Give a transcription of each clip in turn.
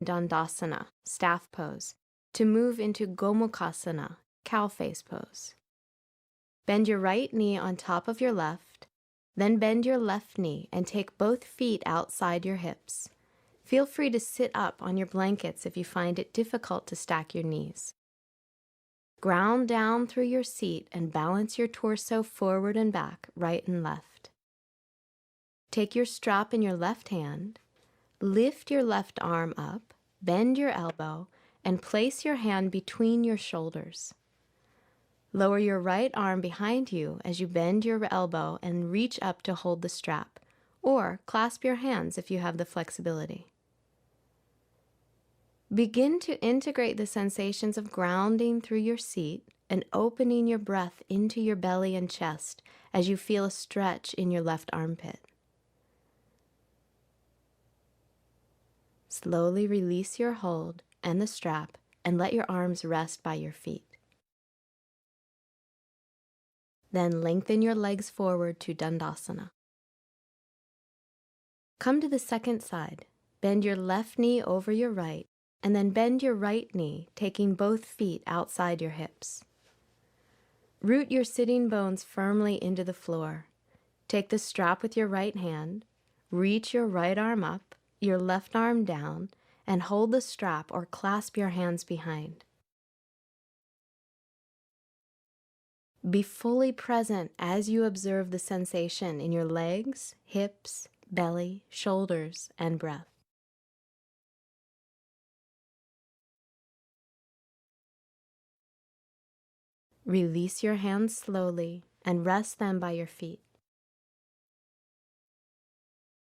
Dandasana, staff pose, to move into Gomukhasana, cow face pose. Bend your right knee on top of your left, then bend your left knee and take both feet outside your hips. Feel free to sit up on your blankets if you find it difficult to stack your knees. Ground down through your seat and balance your torso forward and back, right and left. Take your strap in your left hand, lift your left arm up, bend your elbow, and place your hand between your shoulders. Lower your right arm behind you as you bend your elbow and reach up to hold the strap, or clasp your hands if you have the flexibility. Begin to integrate the sensations of grounding through your seat and opening your breath into your belly and chest as you feel a stretch in your left armpit. Slowly release your hold and the strap and let your arms rest by your feet. Then lengthen your legs forward to Dandasana. Come to the second side. Bend your left knee over your right, and then bend your right knee, taking both feet outside your hips. Root your sitting bones firmly into the floor. Take the strap with your right hand, reach your right arm up, your left arm down, and hold the strap or clasp your hands behind. Be fully present as you observe the sensation in your legs, hips, belly, shoulders, and breath. Release your hands slowly and rest them by your feet.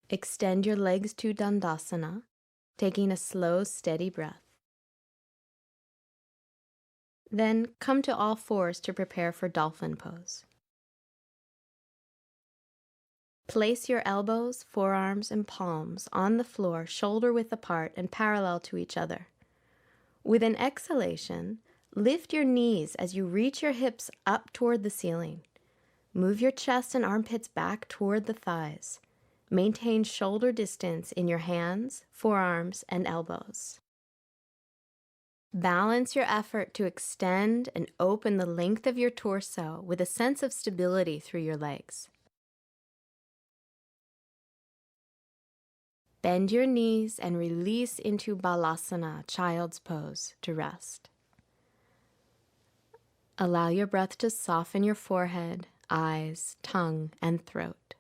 Extend your legs to Dandasana, taking a slow, steady breath. Then come to all fours to prepare for dolphin pose. Place your elbows, forearms, and palms on the floor, shoulder-width apart and parallel to each other. With an exhalation, lift your knees as you reach your hips up toward the ceiling. Move your chest and armpits back toward the thighs. Maintain shoulder distance in your hands, forearms, and elbows. Balance your effort to extend and open the length of your torso with a sense of stability through your legs. Bend your knees and release into Balasana, child's pose, to rest. Allow your breath to soften your forehead, eyes, tongue, and throat.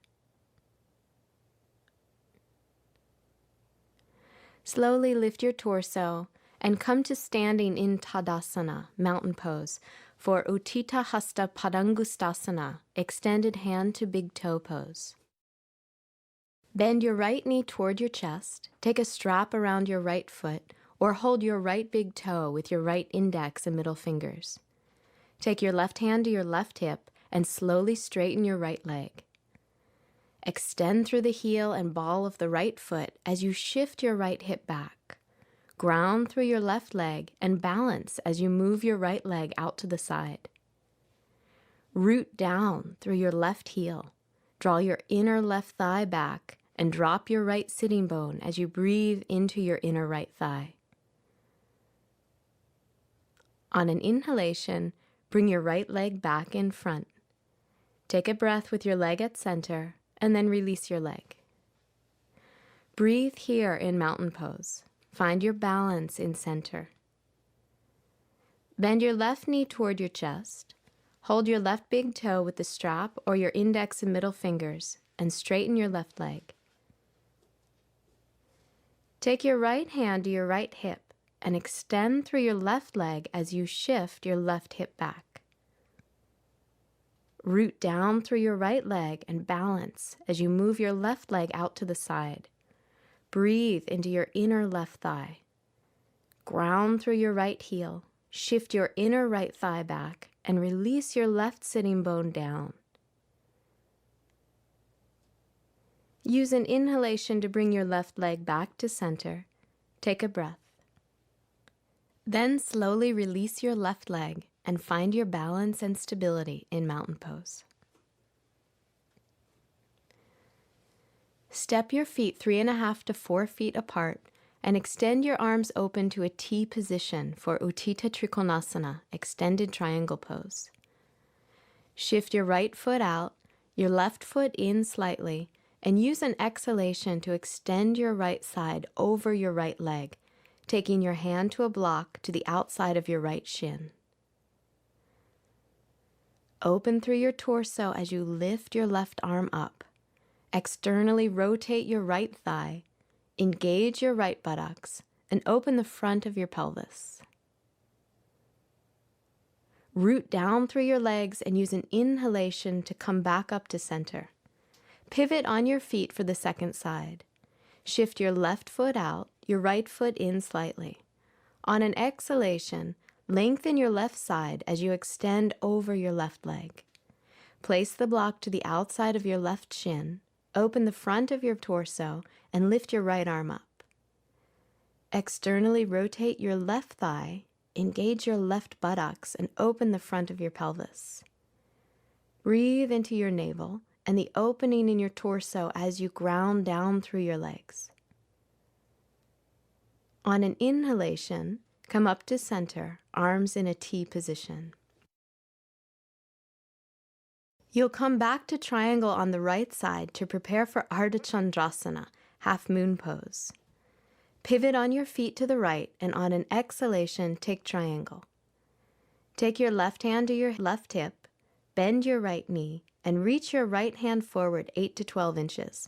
Slowly lift your torso and come to standing in Tadasana, mountain pose, for Uttita Hasta Padangustasana, extended hand to big toe pose. Bend your right knee toward your chest, take a strap around your right foot, or hold your right big toe with your right index and middle fingers. Take your left hand to your left hip and slowly straighten your right leg. Extend through the heel and ball of the right foot as you shift your right hip back. Ground through your left leg and balance as you move your right leg out to the side. Root down through your left heel. Draw your inner left thigh back and drop your right sitting bone as you breathe into your inner right thigh. On an inhalation, bring your right leg back in front. Take a breath with your leg at center, and then release your leg. Breathe here in mountain pose. Find your balance in center. Bend your left knee toward your chest. Hold your left big toe with the strap or your index and middle fingers, and straighten your left leg. Take your right hand to your right hip and extend through your left leg as you shift your left hip back. Root down through your right leg and balance as you move your left leg out to the side. Breathe into your inner left thigh. Ground through your right heel. Shift your inner right thigh back and release your left sitting bone down. Use an inhalation to bring your left leg back to center. Take a breath. Then slowly release your left leg and find your balance and stability in mountain pose. Step your feet 3.5 to 4 feet apart and extend your arms open to a T position for Utthita Trikonasana, extended triangle pose. Shift your right foot out, your left foot in slightly, and use an exhalation to extend your right side over your right leg, taking your hand to a block to the outside of your right shin. Open through your torso as you lift your left arm up. Externally rotate your right thigh, engage your right buttocks, and open the front of your pelvis. Root down through your legs and use an inhalation to come back up to center. Pivot on your feet for the second side. Shift your left foot out, your right foot in slightly. On an exhalation, lengthen your left side as you extend over your left leg. Place the block to the outside of your left shin, open the front of your torso, and lift your right arm up. Externally rotate your left thigh, engage your left buttocks, and open the front of your pelvis. Breathe into your navel and the opening in your torso as you ground down through your legs. On an inhalation, come up to center, arms in a T position. You'll come back to triangle on the right side to prepare for Ardha Chandrasana, half moon pose. Pivot on your feet to the right, and on an exhalation, take triangle. Take your left hand to your left hip, bend your right knee, and reach your right hand forward 8 to 12 inches.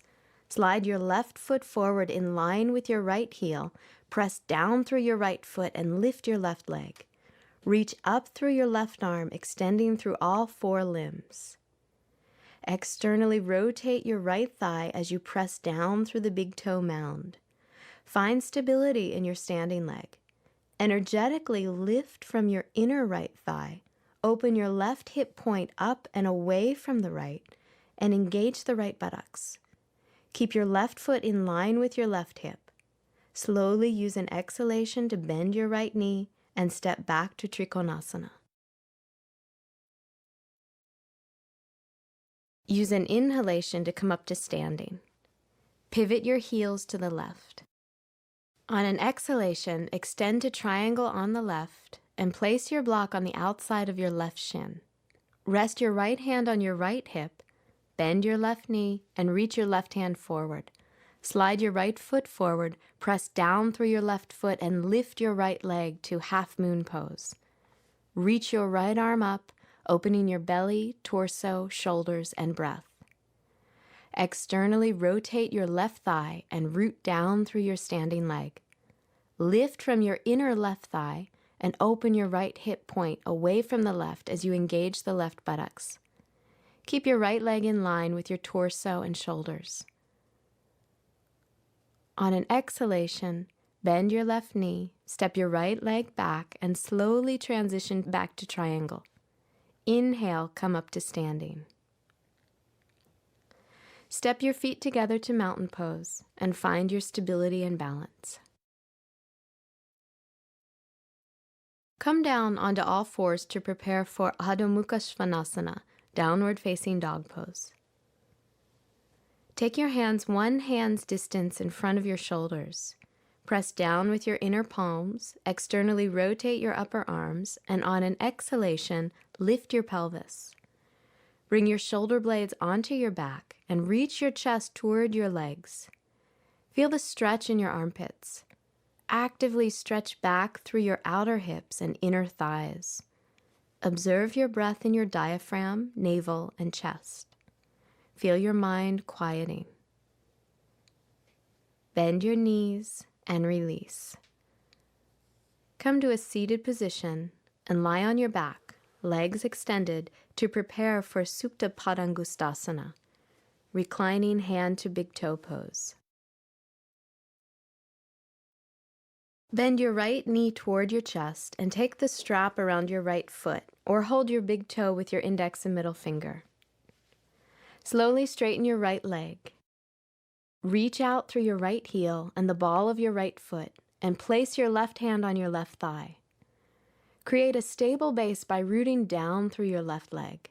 Slide your left foot forward in line with your right heel, press down through your right foot and lift your left leg. Reach up through your left arm, extending through all 4 limbs. Externally rotate your right thigh as you press down through the big toe mound. Find stability in your standing leg. Energetically lift from your inner right thigh. Open your left hip point up and away from the right, and engage the right buttocks. Keep your left foot in line with your left hip. Slowly use an exhalation to bend your right knee and step back to Trikonasana. Use an inhalation to come up to standing. Pivot your heels to the left. On an exhalation, extend to triangle on the left and place your block on the outside of your left shin. Rest your right hand on your right hip, bend your left knee, and reach your left hand forward. Slide your right foot forward, press down through your left foot, and lift your right leg to half moon pose. Reach your right arm up, opening your belly, torso, shoulders, and breath. Externally rotate your left thigh and root down through your standing leg. Lift from your inner left thigh and open your right hip point away from the left as you engage the left buttocks. Keep your right leg in line with your torso and shoulders. On an exhalation, bend your left knee, step your right leg back, and slowly transition back to triangle. Inhale, come up to standing. Step your feet together to mountain pose and find your stability and balance. Come down onto all fours to prepare for Adho Mukha Svanasana, downward facing dog pose. Take your hands 1 hand's distance in front of your shoulders. Press down with your inner palms, externally rotate your upper arms, and on an exhalation, lift your pelvis. Bring your shoulder blades onto your back and reach your chest toward your legs. Feel the stretch in your armpits. Actively stretch back through your outer hips and inner thighs. Observe your breath in your diaphragm, navel, and chest. Feel your mind quieting. Bend your knees and release. Come to a seated position and lie on your back, legs extended, to prepare for Supta Padangustasana, reclining hand to big toe pose. Bend your right knee toward your chest and take the strap around your right foot, or hold your big toe with your index and middle finger. Slowly straighten your right leg. Reach out through your right heel and the ball of your right foot, and place your left hand on your left thigh. Create a stable base by rooting down through your left leg.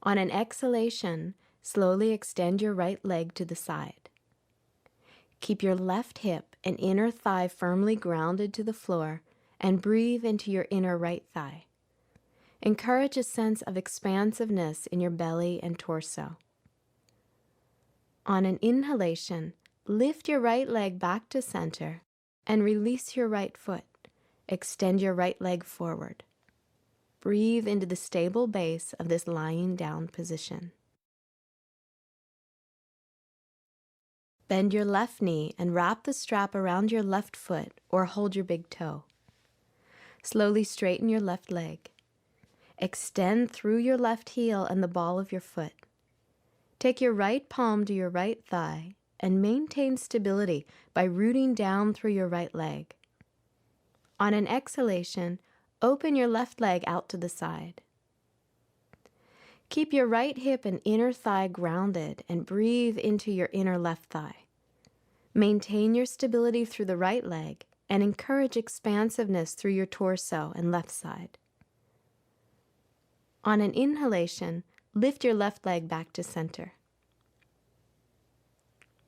On an exhalation, slowly extend your right leg to the side. Keep your left hip and inner thigh firmly grounded to the floor and breathe into your inner right thigh. Encourage a sense of expansiveness in your belly and torso. On an inhalation, lift your right leg back to center and release your right foot. Extend your right leg forward. Breathe into the stable base of this lying down position. Bend your left knee and wrap the strap around your left foot or hold your big toe. Slowly straighten your left leg. Extend through your left heel and the ball of your foot. Take your right palm to your right thigh and maintain stability by rooting down through your right leg. On an exhalation, open your left leg out to the side. Keep your right hip and inner thigh grounded and breathe into your inner left thigh. Maintain your stability through the right leg and encourage expansiveness through your torso and left side. On an inhalation, lift your left leg back to center.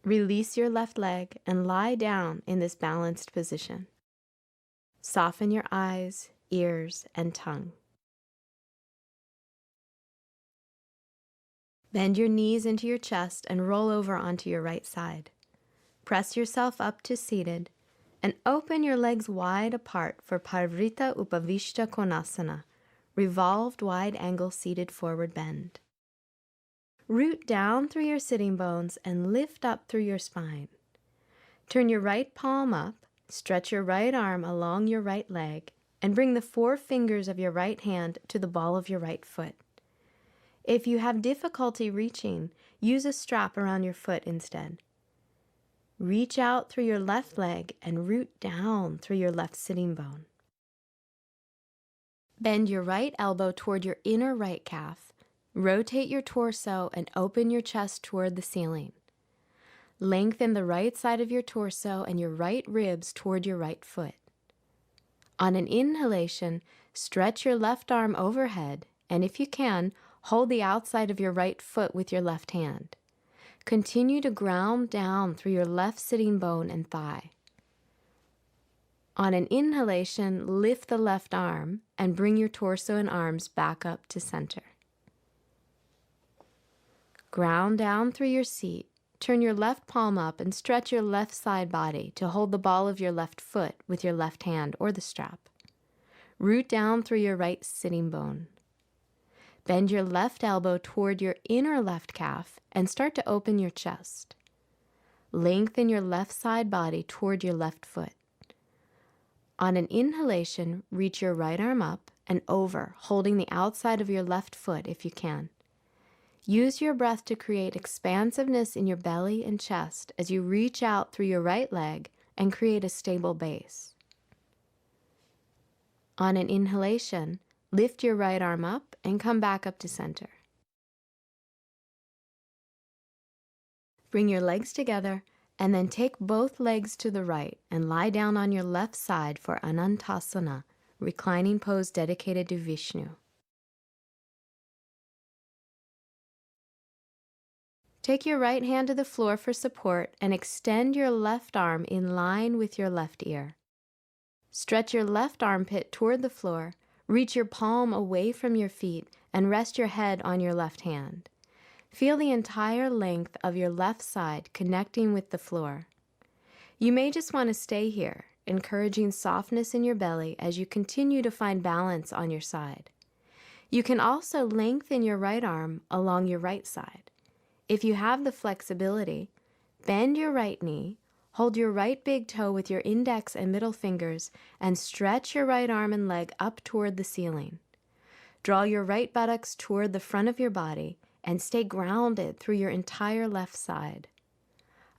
Release your left leg and lie down in this balanced position. Soften your eyes, ears, and tongue. Bend your knees into your chest and roll over onto your right side. Press yourself up to seated and open your legs wide apart for Parivrtta Upavishta Konasana, revolved wide angle seated forward bend. Root down through your sitting bones and lift up through your spine. Turn your right palm up, stretch your right arm along your right leg, and bring the 4 fingers of your right hand to the ball of your right foot. If you have difficulty reaching, use a strap around your foot instead. Reach out through your left leg and root down through your left sitting bone. Bend your right elbow toward your inner right calf. Rotate your torso and open your chest toward the ceiling. Lengthen the right side of your torso and your right ribs toward your right foot. On an inhalation, stretch your left arm overhead, and if you can, hold the outside of your right foot with your left hand. Continue to ground down through your left sitting bone and thigh. On an inhalation, lift the left arm and bring your torso and arms back up to center. Ground down through your seat. Turn your left palm up and stretch your left side body to hold the ball of your left foot with your left hand or the strap. Root down through your right sitting bone. Bend your left elbow toward your inner left calf and start to open your chest. Lengthen your left side body toward your left foot. On an inhalation, reach your right arm up and over, holding the outside of your left foot if you can. Use your breath to create expansiveness in your belly and chest as you reach out through your right leg and create a stable base. On an inhalation, lift your right arm up and come back up to center. Bring your legs together and then take both legs to the right and lie down on your left side for Anantasana, reclining pose dedicated to Vishnu. Take your right hand to the floor for support and extend your left arm in line with your left ear. Stretch your left armpit toward the floor, reach your palm away from your feet, and rest your head on your left hand. Feel the entire length of your left side connecting with the floor. You may just want to stay here, encouraging softness in your belly as you continue to find balance on your side. You can also lengthen your right arm along your right side. If you have the flexibility, bend your right knee, hold your right big toe with your index and middle fingers, and stretch your right arm and leg up toward the ceiling. Draw your right buttocks toward the front of your body and stay grounded through your entire left side.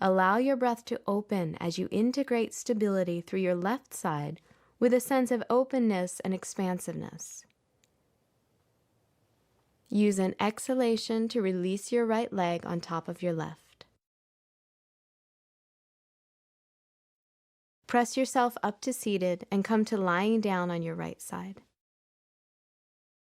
Allow your breath to open as you integrate stability through your left side with a sense of openness and expansiveness. Use an exhalation to release your right leg on top of your left. Press yourself up to seated and come to lying down on your right side.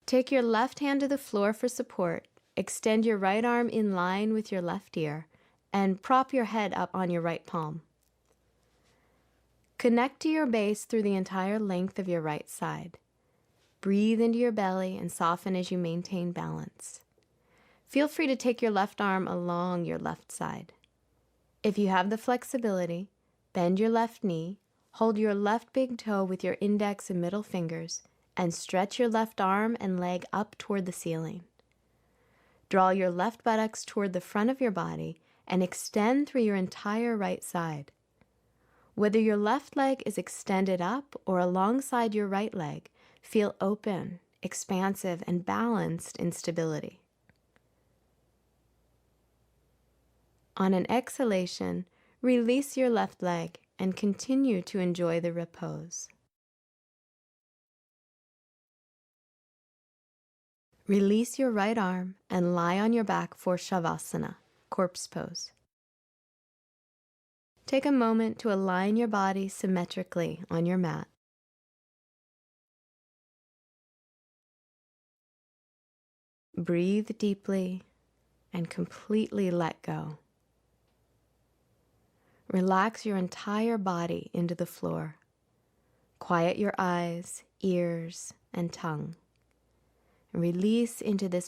Take your left hand to the floor for support, extend your right arm in line with your left ear, and prop your head up on your right palm. Connect to your base through the entire length of your right side. Breathe into your belly and soften as you maintain balance. Feel free to take your left arm along your left side. If you have the flexibility, bend your left knee, hold your left big toe with your index and middle fingers, and stretch your left arm and leg up toward the ceiling. Draw your left buttocks toward the front of your body and extend through your entire right side. Whether your left leg is extended up or alongside your right leg, feel open, expansive, and balanced in stability. On an exhalation, release your left leg and continue to enjoy the repose. Release your right arm and lie on your back for Shavasana, corpse pose. Take a moment to align your body symmetrically on your mat. Breathe deeply and completely let go. Relax your entire body into the floor. Quiet your eyes, ears, and tongue. Release into this